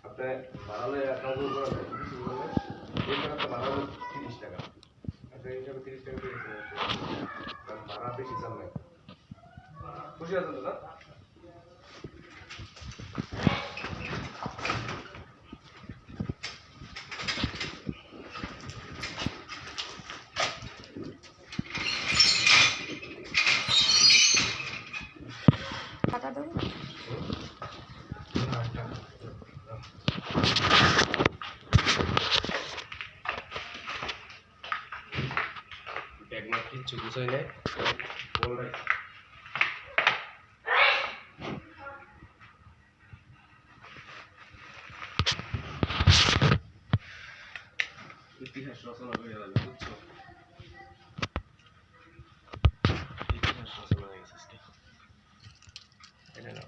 আপনি বাড়ালে আপনার বাড়াবো 30 টাকা আপনি হিসাবে 30 টাকা ভাড়া বেশি চান না খুশি আছেন দাদা ব্যাগমার কিচ্ছু গুছাই নেই বল রাখ ইতিহাস রচনা করে যাবে বুঝছো ইতিহাস রচনা হয়ে গেছে আজকে এটা না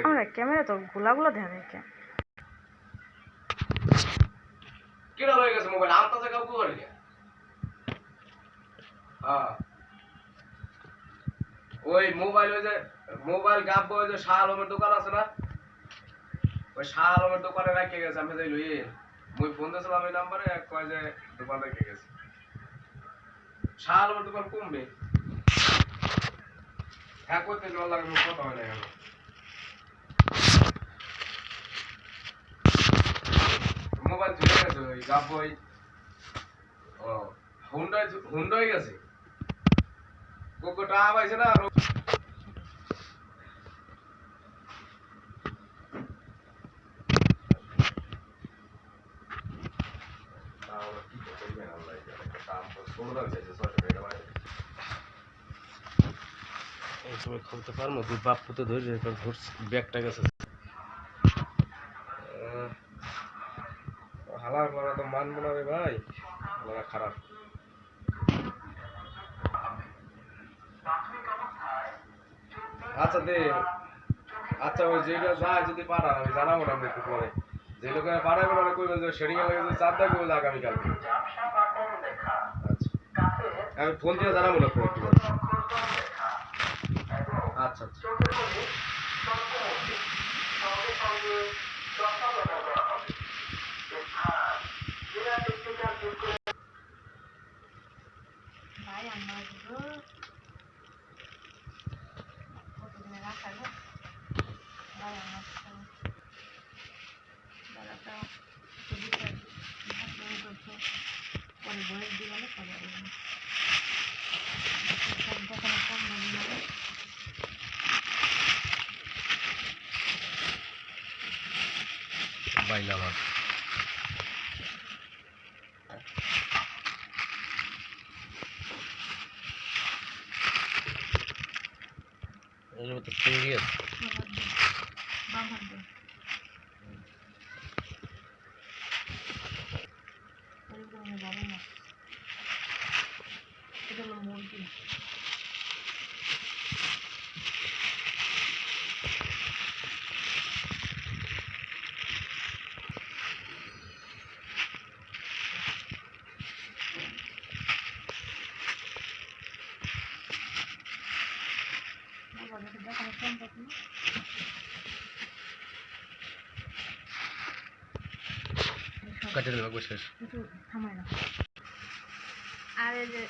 আমরা ক্যামেরা তো গোলাগুলো দেখা যায় কেন কেডা হয়ে গেছে মোবাইল আমতা জায়গা কো করে হ্যাঁ ওই মোবাইল গাব ওই যে শাহ আলমের দোকান আছে না ওই শাহ আলমের দোকানে রেখে গেছে আমি যাই লই মই ফোন দিছিলাম এই নম্বরে কয় যে দোকান রেখে গেছে শাহ আলমের দোকান কমবে হ্যাঁ করতে জল লাগে মোর কথা হয় না কেন মোবাইল চলে গেছে ওই গাব ওই ও হুন্ডাই গেছে কোকোটা আবাইছে না এই সময় খুলতে পারবো দুই বাপ পুতে ধরে ব্যাগটা গেছে হালার করা তো মানবো না রে ভাই হালারা খারাপ আচ্ছা দে আচ্ছা ওই যেটা যায় যদি পারা আমি জানাবো না একটু পরে যে লোকেরা পারাবে না কইবেন যে শেডিং এর লাগে চাপ দেবো আগামীকাল আচ্ছা আমি ফোন দিয়ে জানাবো না একটু আচ্ছা আচ্ছা ভাই আমার কতদিনে রাখা গো ভাই আমার দাদাটা পরে বয়স দিবালে পরে দোকানে কম বলি বাইলা মাছ এর মধ্যে চিংড়ি আছে মুরগি কাটে দেবো শেষ থামাই না আর এই যে